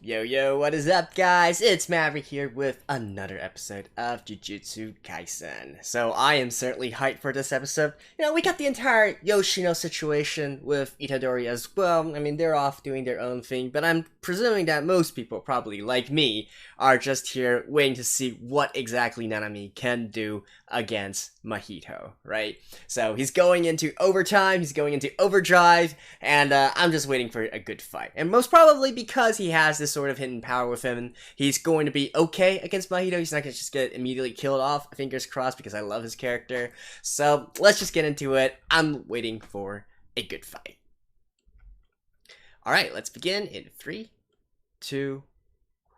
Yo yo, what is up guys? It's Maverick here with another episode of Jujutsu Kaisen. So I am certainly hyped for this episode. You know, we got the entire Yoshino situation with Itadori as well. I mean, they're off doing their own thing, but I'm presuming that most people, probably like me, are just here waiting to see what exactly Nanami can do against Mahito, right? So he's going into overtime, he's going into overdrive, and I'm just waiting for a good fight. And most probably because he has this sort of hidden power with him, he's going to be okay against Mahito. He's not going to just get immediately killed off, fingers crossed, because I love his character. So let's just get into it. I'm waiting for a good fight. Alright, let's begin in 3, 2,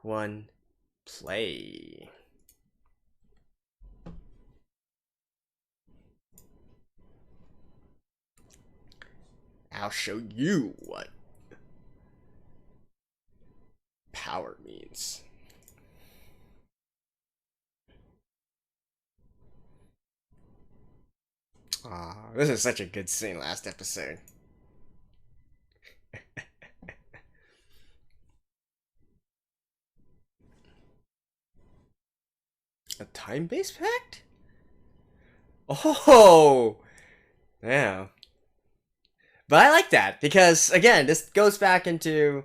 1, play. I'll show you what power means. Aw, this is such a good scene last episode. A time-based pact? Oh! Yeah. But I like that, because, again, this goes back into...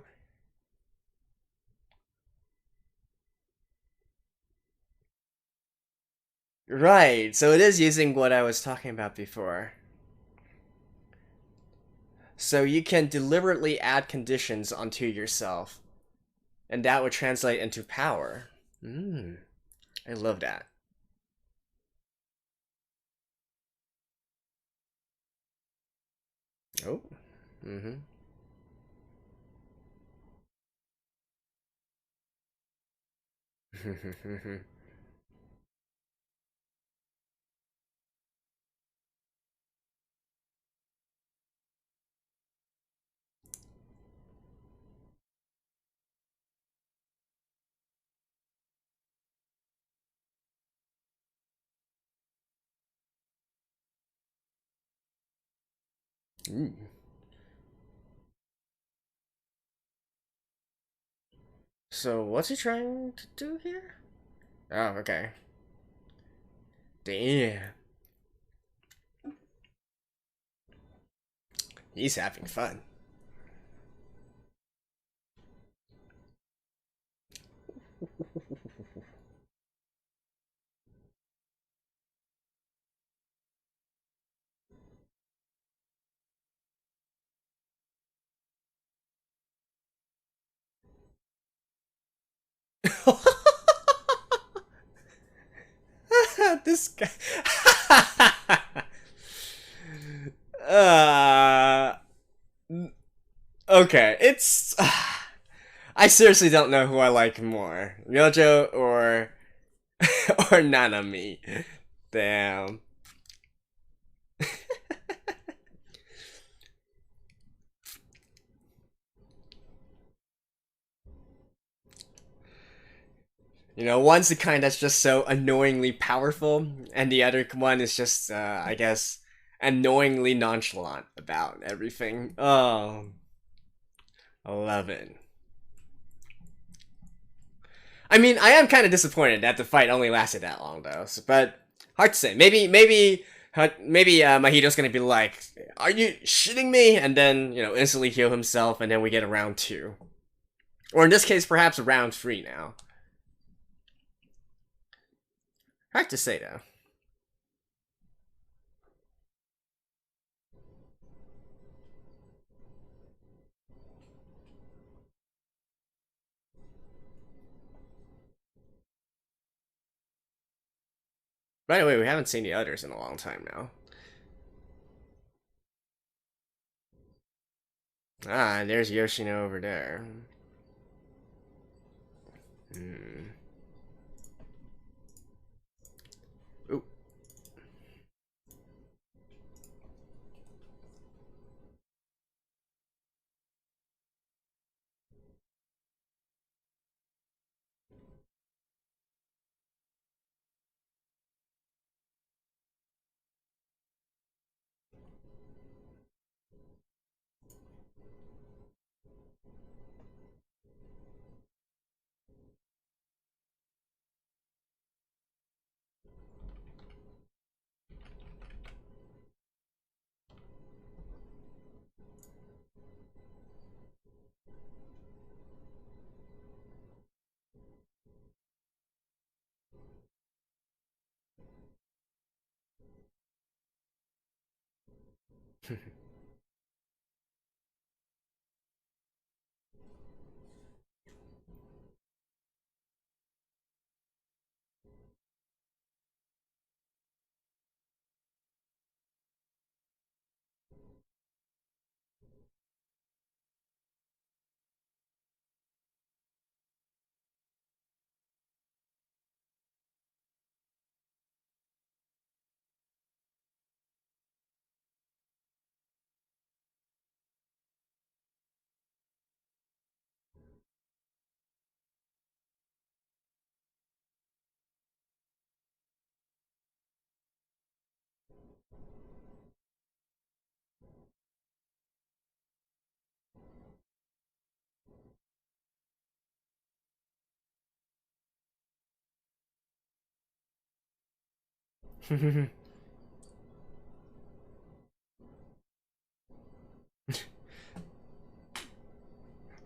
Right, so it is using what I was talking about before. So you can deliberately add conditions onto yourself, and that would translate into power. I love that. Oh. Mm-hmm. Ooh. So what's he trying to do here? Oh, okay. Damn. He's having fun. This guy. uh, okay, it's. I seriously don't know who I like more, Ryojo or or Nanami. Damn. You know, one's the kind that's just so annoyingly powerful, and the other one is just, I guess, annoyingly nonchalant about everything. Oh, I love it. I mean, I am kind of disappointed that the fight only lasted that long, though. So, but hard to say. Maybe Mahito's gonna be like, "Are you shitting me?" And then instantly heal himself, and then we get a round 2, or in this case, perhaps a round 3 now. Hard to say though. By the way, we haven't seen the others in a long time now. Ah, there's Yoshino over there. Hmm. Ooh.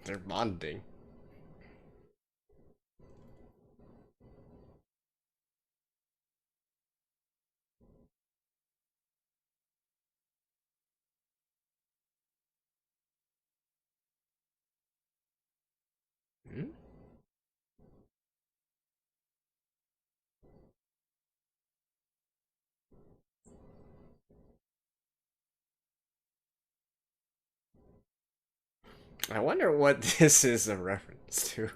They're bonding. Hmm? I wonder what this is a reference to.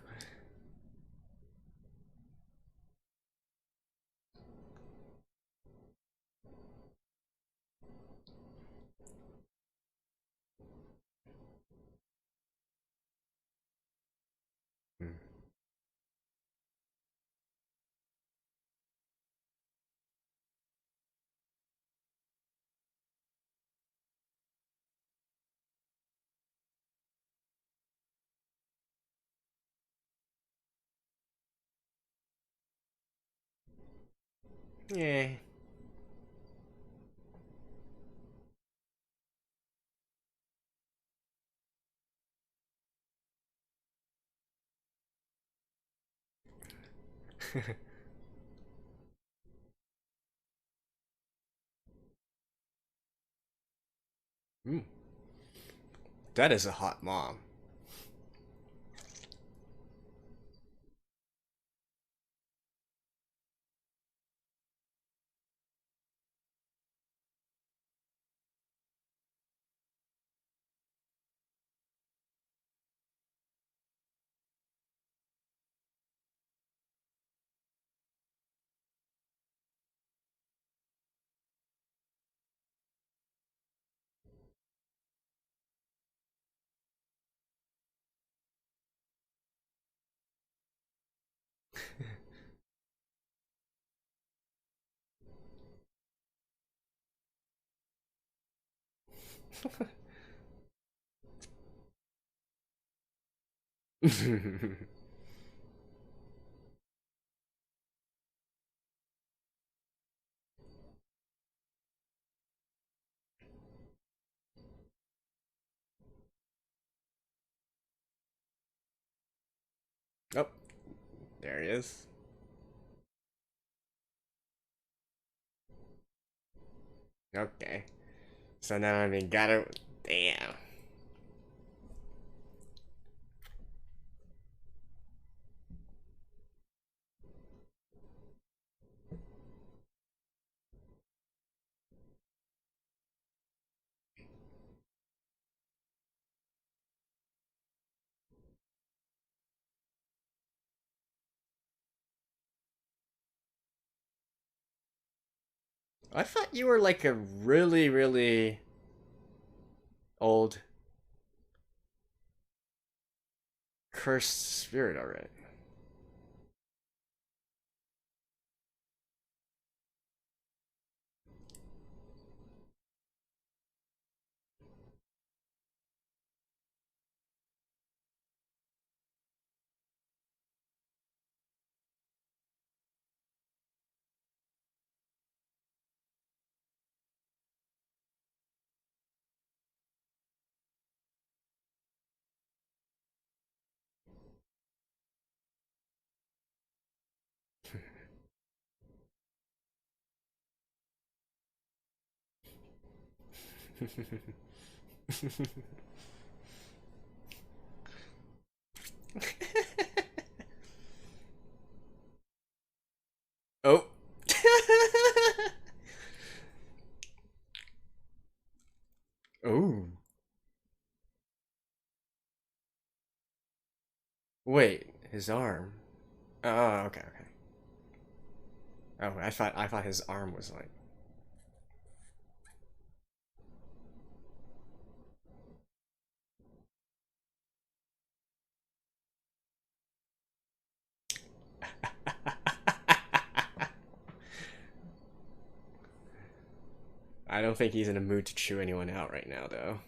Hmm. Yeah. Hmm. That is a hot mom. Oh, there he is. Okay. So now I mean, got it. Damn. I thought you were like a really, really old cursed spirit already. Oh. Oh. Wait, his arm. Oh, okay, okay. Oh, I thought his arm was like. I don't think he's in a mood to chew anyone out right now, though.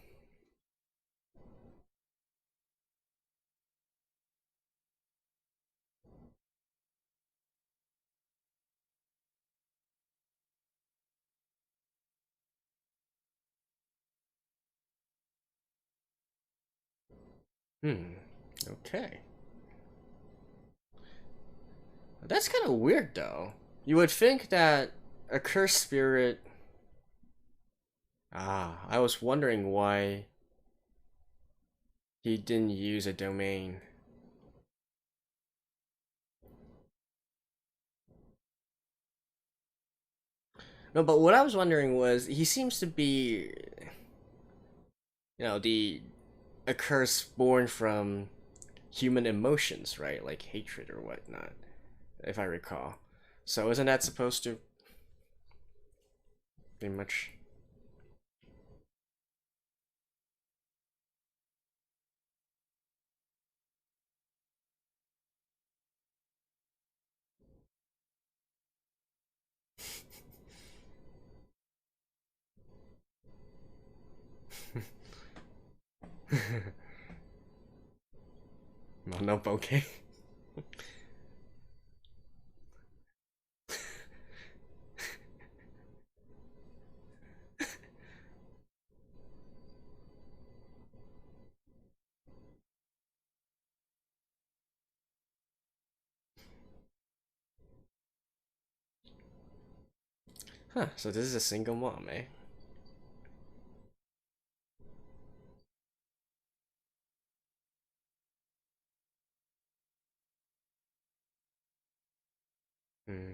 Hmm. Okay. That's kind of weird, though. You would think that a cursed spirit. Ah, I was wondering why he didn't use a domain. No, but what I was wondering was he seems to be, the a curse born from human emotions, right? Like hatred or whatnot, if I recall. So isn't that supposed to be much? Well, no, okay. Huh? So this is a single mom, eh? Hmm.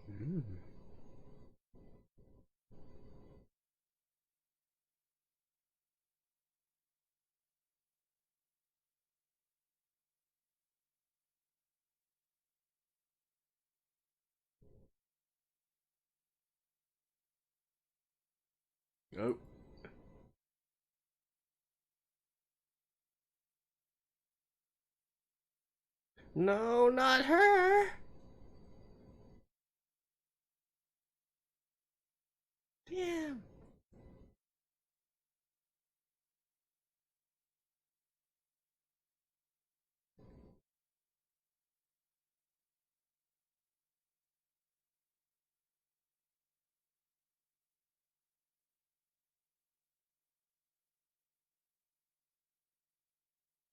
Hmm. Oh. No, not her. Damn.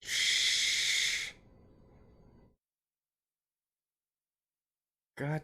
Shh. God.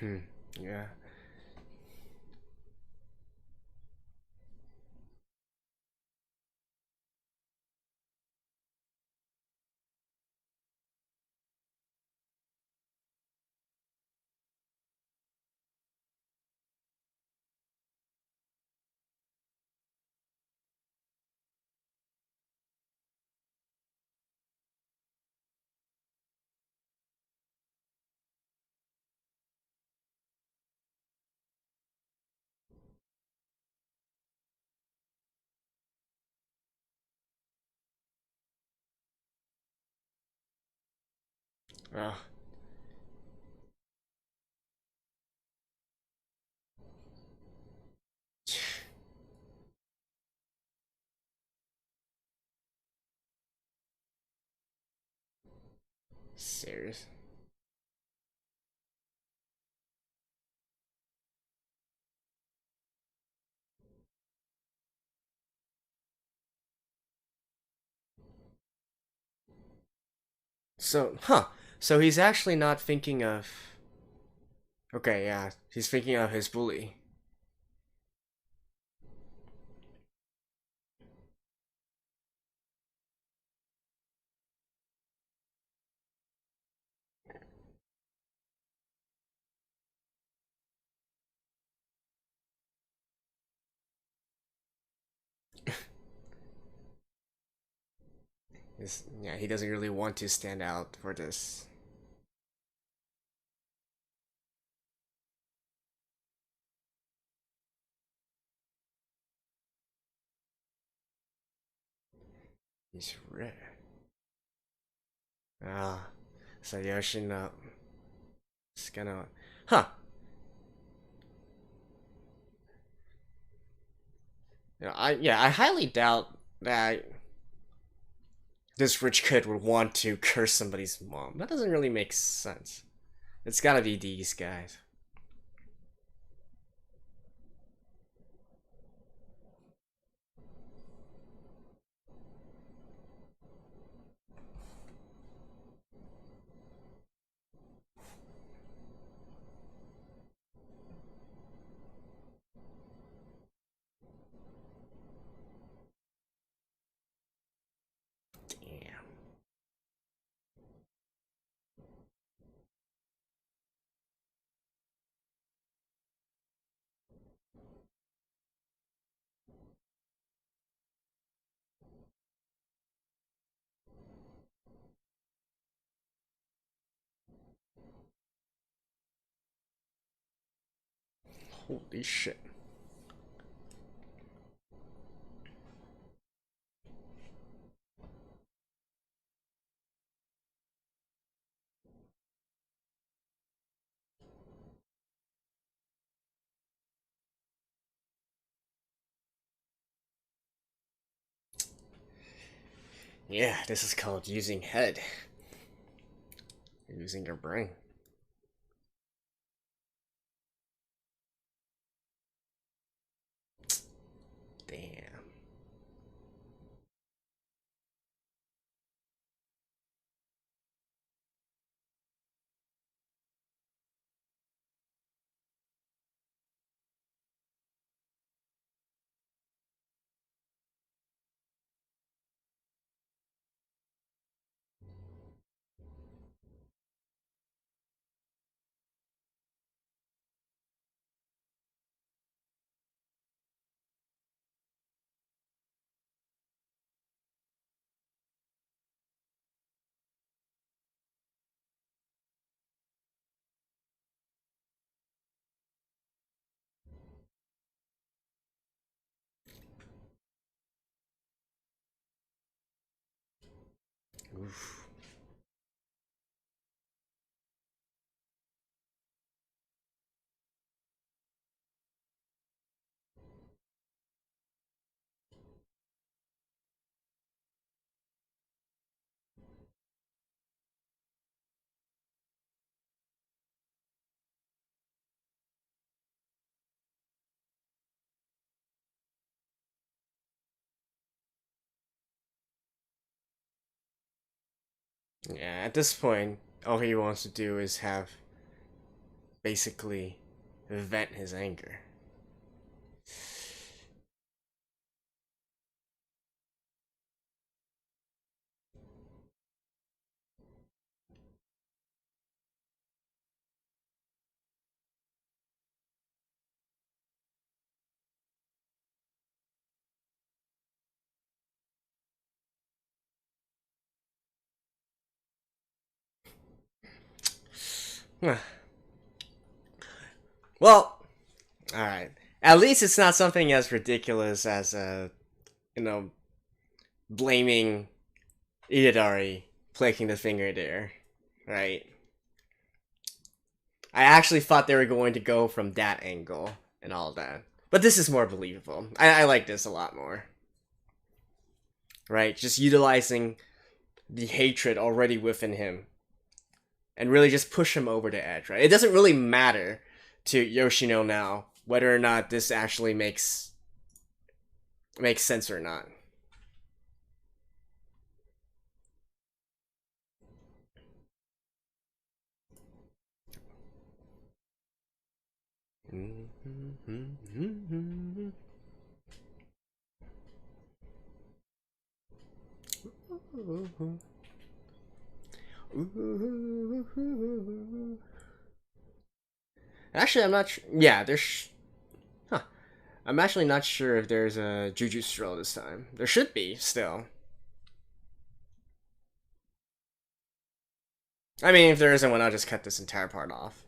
Hmm. Yeah. Oh. Serious. So, huh. So he's actually not thinking of. Okay, yeah. He's thinking of his bully. Yeah, he doesn't really want to stand out for this. He's rare. Ah. So Yoshino. It's gonna. Huh. I highly doubt that this rich kid would want to curse somebody's mom. That doesn't really make sense. It's gotta be these guys. Damn. Holy shit. Yeah, this is called using head. Using your brain. Damn. Oof. Yeah, at this point, all he wants to do is have basically vent his anger. Well, alright. At least it's not something as ridiculous as, you know, blaming Itadori, clicking the finger there, right? I actually thought they were going to go from that angle and all that. But this is more believable. I like this a lot more. Right? Just utilizing the hatred already within him. And really just push him over the edge, right? It doesn't really matter to Yoshino now whether or not this actually makes sense or not. Actually, I'm not sure. Yeah, there's. Huh. I'm actually not sure if there's a Jujutsu roll this time. There should be, still. I mean, if there isn't one, I'll just cut this entire part off.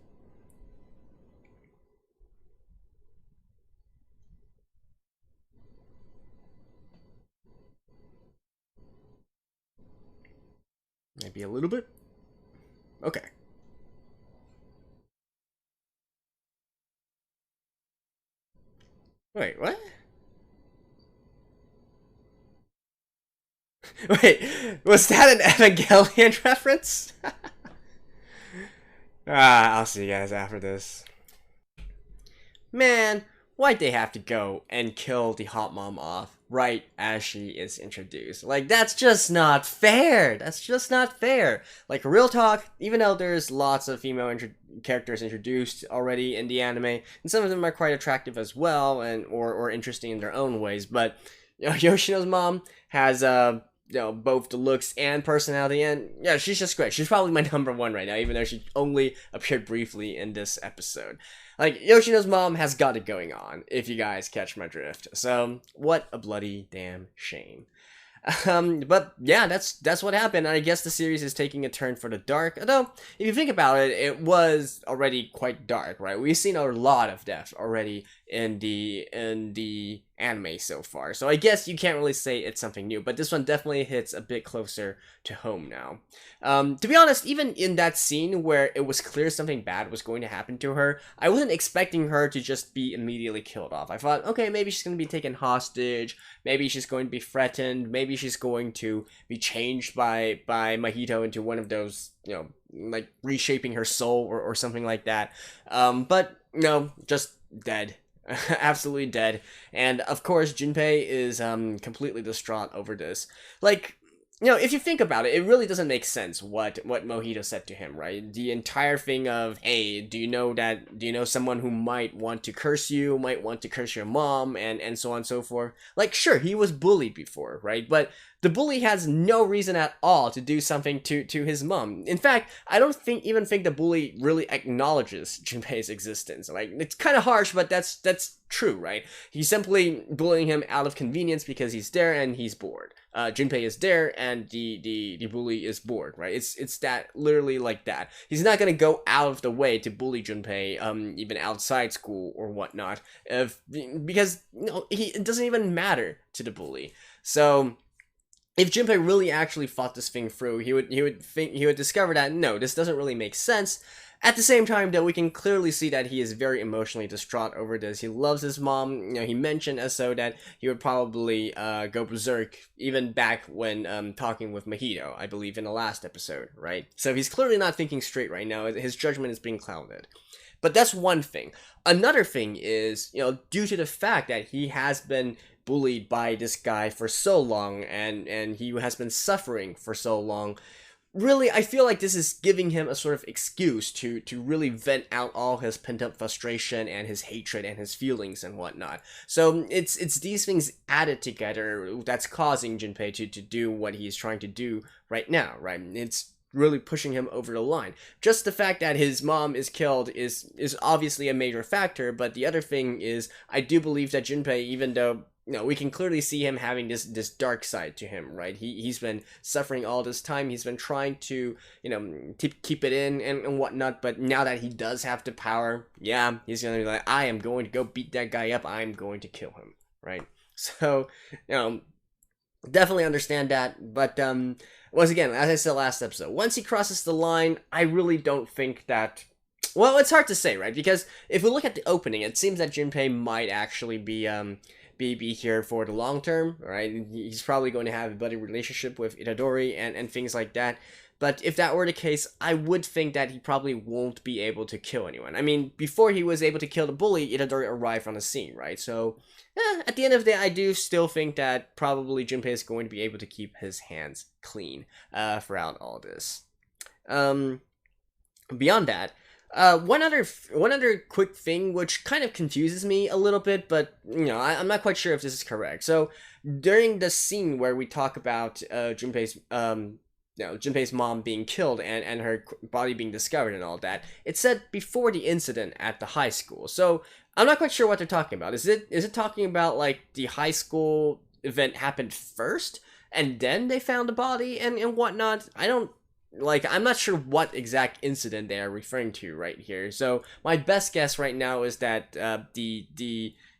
Maybe a little bit? Okay. Wait, what? Wait, was that an Evangelion reference? I'll see you guys after this. Man, why'd they have to go and kill the hot mom off right as she is introduced? Like, that's just not fair. That's just not fair. Like, real talk, even though there's lots of female characters introduced already in the anime, and some of them are quite attractive as well, and or interesting in their own ways, but you know, Yoshino's mom has both the looks and personality, and yeah, she's just great. She's probably my number one right now, even though she only appeared briefly in this episode. Like, Yoshino's mom has got it going on, if you guys catch my drift. So, what a bloody damn shame. But yeah, that's what happened. I guess the series is taking a turn for the dark. Although, if you think about it, it was already quite dark, right? We've seen a lot of death already in the anime so far. So I guess you can't really say it's something new, but this one definitely hits a bit closer to home now. To be honest, even in that scene where it was clear something bad was going to happen to her, I wasn't expecting her to just be immediately killed off. I thought, okay, maybe she's going to be taken hostage, maybe she's going to be threatened, maybe she's going to be changed by Mahito into one of those, like reshaping her soul or something like that. But no, just dead. Absolutely dead. And of course Junpei is completely distraught over this. Like, if you think about it, it really doesn't make sense what Mohito said to him, right? The entire thing of, hey, do you know someone who might want to curse you, might want to curse your mom, and so on and so forth. Like, sure, he was bullied before, right? But the bully has no reason at all to do something to his mom. In fact, I don't even think the bully really acknowledges Junpei's existence. Like, it's kind of harsh, but that's true, right? He's simply bullying him out of convenience because he's there and he's bored. Junpei is there and the bully is bored, right? It's that, literally like that. He's not gonna go out of the way to bully Junpei, even outside school or whatnot, because it doesn't even matter to the bully. So if Junpei really actually thought this thing through, he would discover that no, this doesn't really make sense. At the same time, though, we can clearly see that he is very emotionally distraught over this. He loves his mom. He mentioned so that he would probably go berserk even back when talking with Mahito, I believe, in the last episode, right? So he's clearly not thinking straight right now. His judgment is being clouded. But that's one thing. Another thing is, due to the fact that he has been bullied by this guy for so long and he has been suffering for so long, really, I feel like this is giving him a sort of excuse to really vent out all his pent-up frustration and his hatred and his feelings and whatnot. So it's these things added together that's causing Junpei to do what he's trying to do right now, right? It's really pushing him over the line. Just the fact that his mom is killed is obviously a major factor, but the other thing is, I do believe that Junpei, even though we can clearly see him having this dark side to him, right? He's been suffering all this time. He's been trying to, keep it in and whatnot. But now that he does have the power, yeah, he's gonna be like, I am going to go beat that guy up. I'm going to kill him, right? So, definitely understand that. But once again, as I said last episode, once he crosses the line, I really don't think that. Well, it's hard to say, right? Because if we look at the opening, it seems that Junpei might actually be here for the long term, right? He's probably going to have a buddy relationship with Itadori and things like that. But if that were the case, I would think that he probably won't be able to kill anyone. I mean, before he was able to kill the bully, Itadori arrived on the scene, right? So, at the end of the day, I do still think that probably Junpei is going to be able to keep his hands clean throughout all this. Beyond that, one other quick thing which kind of confuses me a little bit, but I'm not quite sure if this is correct. So during the scene where we talk about Junpei's mom being killed and her body being discovered and all that, it said before the incident at the high school. So I'm not quite sure what they're talking about. Is it talking about like the high school event happened first and then they found the body and whatnot? I'm not sure what exact incident they are referring to right here. So my best guess right now is that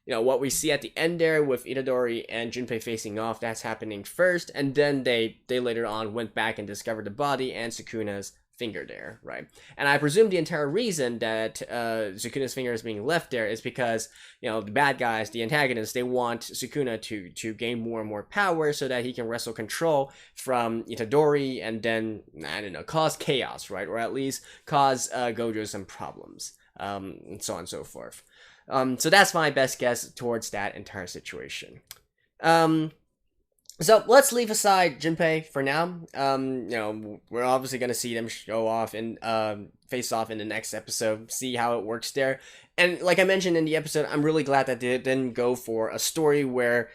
what we see at the end there with Itadori and Junpei facing off, that's happening first, and then they later on went back and discovered the body and Sukuna's finger there, right? And I presume the entire reason that Sukuna's finger is being left there is because, the bad guys, the antagonists, they want Sukuna to gain more and more power so that he can wrestle control from Itadori and then, I don't know, cause chaos, right? Or at least cause Gojo some problems, and so on and so forth. So that's my best guess towards that entire situation. So let's leave aside Junpei for now. We're obviously gonna see them show off and face off in the next episode, see how it works there. And like I mentioned in the episode, I'm really glad that they didn't go for a story where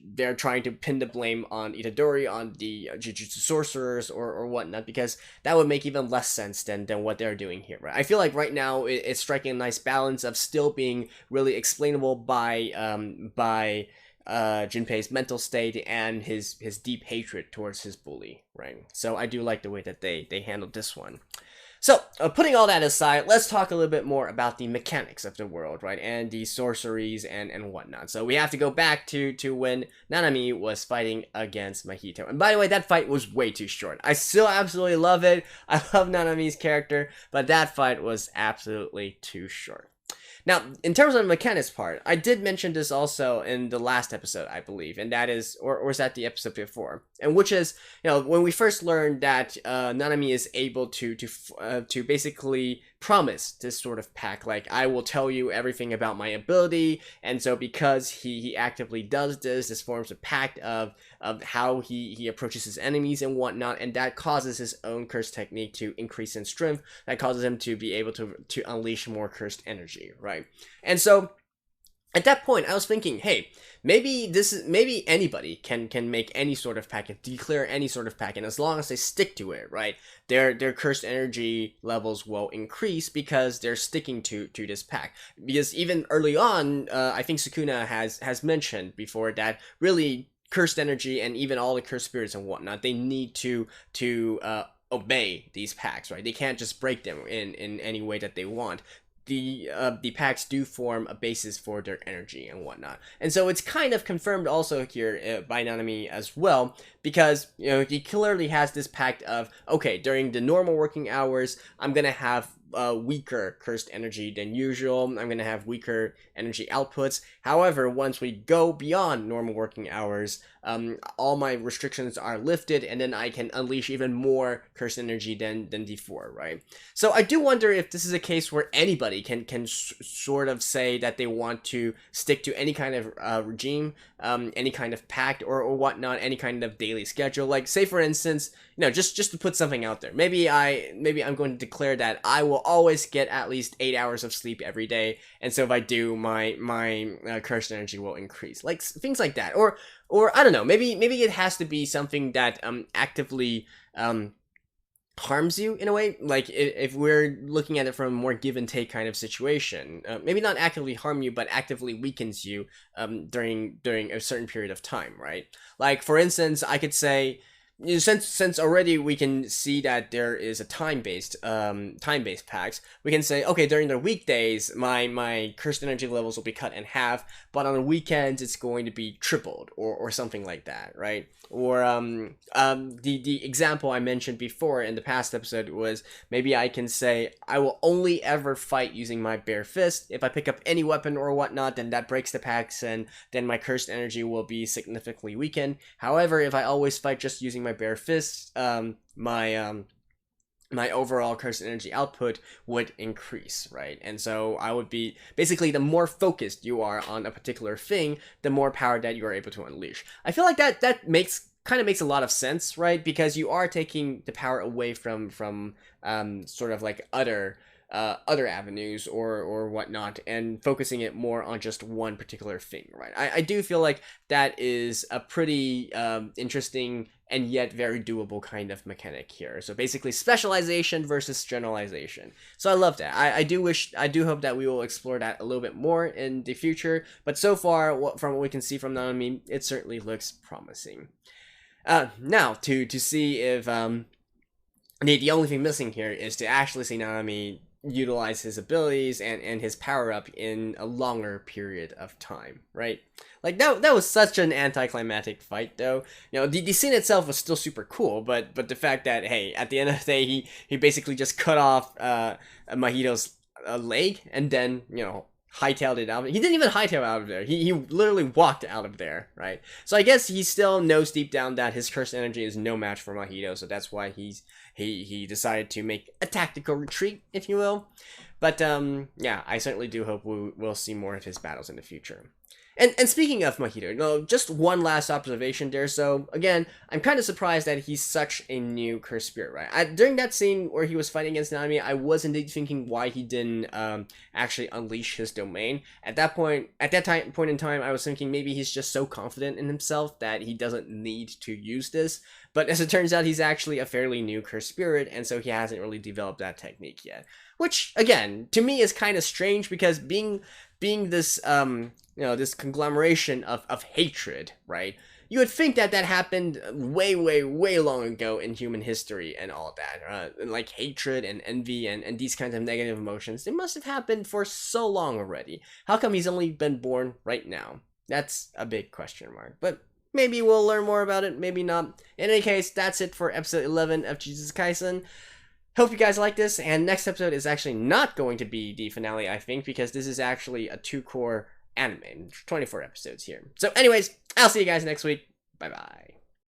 they're trying to pin the blame on Itadori, on the Jujutsu sorcerers or whatnot, because that would make even less sense than what they're doing here, right? I feel like right now it's striking a nice balance of still being really explainable by Junpei's mental state and his deep hatred towards his bully, right? So I do like the way that they handled this one. So, putting all that aside, let's talk a little bit more about the mechanics of the world, right? And the sorceries and whatnot. So we have to go back to when Nanami was fighting against Mahito. And by the way, that fight was way too short. I still absolutely love it. I love Nanami's character, but that fight was absolutely too short. Now, in terms of the mechanics part, I did mention this also in the last episode, I believe, and that is, or was that the episode before? And which is, when we first learned that Nanami is able to basically promise this sort of pact, like, I will tell you everything about my ability, and so because he actively does this forms a pact of how he approaches his enemies and whatnot, and that causes his own curse technique to increase in strength, that causes him to be able to unleash more cursed energy, right? And so at that point, I was thinking, hey, maybe anybody can make any sort of pack and declare any sort of pack, and as long as they stick to it, right, their cursed energy levels will increase because they're sticking to this pack. Because even early on, I think Sukuna has mentioned before that really cursed energy and even all the cursed spirits and whatnot, they need to obey these packs, right? They can't just break them in any way that they want. The packs do form a basis for their energy and whatnot, and so it's kind of confirmed also here by Nanami as well, because he clearly has this pact of, okay, during the normal working hours, I'm gonna have weaker cursed energy than usual. I'm gonna have weaker energy outputs. However, once we go beyond normal working hours, all my restrictions are lifted, and then I can unleash even more cursed energy than before, right? So I do wonder if this is a case where anybody can sort of say that they want to stick to any kind of regime, any kind of pact or whatnot, any kind of daily schedule. Like, say for instance, just to put something out there, maybe I'm going to declare that I will always get at least 8 hours of sleep every day, and so if I do, my cursed energy will increase, like things like that. Or I don't know, maybe it has to be something that actively harms you in a way, like if we're looking at it from a more give and take kind of situation, maybe not actively harm you, but actively weakens you during a certain period of time, right? Like, for instance, I could say, since already we can see that there is a time-based packs, we can say, okay, during the weekdays, my cursed energy levels will be cut in half, but on the weekends it's going to be tripled or something like that, right? Or the example I mentioned before in the past episode was, maybe I can say I will only ever fight using my bare fist. If I pick up any weapon or whatnot, then that breaks the packs, and then my cursed energy will be significantly weakened. However, if I always fight just using my bare fist, my overall cursed energy output would increase, right? And so I would be, basically, the more focused you are on a particular thing, the more power that you are able to unleash. I feel like that kind of makes a lot of sense, right? Because you are taking the power away from sort of like other avenues or whatnot, and focusing it more on just one particular thing, right? I do feel like that is a pretty interesting and yet very doable kind of mechanic here. So basically, specialization versus generalization. So I love that. I do hope that we will explore that a little bit more in the future, but so far, from what we can see from Nanami, it certainly looks promising. Now, to see if the only thing missing here is to actually see Nanami utilize his abilities and his power up in a longer period of time, right? Like, that was such an anticlimactic fight, though. The scene itself was still super cool, but the fact that, hey, at the end of the day, he basically just cut off Mahito's leg, and then hightailed it out. He didn't even hightail out of there. He literally walked out of there, right? So I guess he still knows deep down that his cursed energy is no match for Mahito, so that's why he decided to make a tactical retreat, if you will. But yeah, I certainly do hope we'll see more of his battles in the future. And speaking of Mahito, just one last observation there. So again, I'm kind of surprised that he's such a new cursed spirit, right? During that scene where he was fighting against Nanami, I was indeed thinking why he didn't actually unleash his domain. At that point in time, I was thinking maybe he's just so confident in himself that he doesn't need to use this. But as it turns out, he's actually a fairly new cursed spirit, and so he hasn't really developed that technique yet. Which, again, to me is kind of strange, because being this this conglomeration of hatred, right? you would think that that happened way, way, way long ago in human history and all that. And like hatred and envy and these kinds of negative emotions, they must have happened for so long already. How come he's only been born right now? That's a big question mark. But maybe we'll learn more about it, maybe not. In any case, that's it for episode 11 of Jujutsu Kaisen. Hope you guys like this, and next episode is actually not going to be the finale, I think, because this is actually a 2-core anime. 24 episodes here. So anyways, I'll see you guys next week. Bye-bye.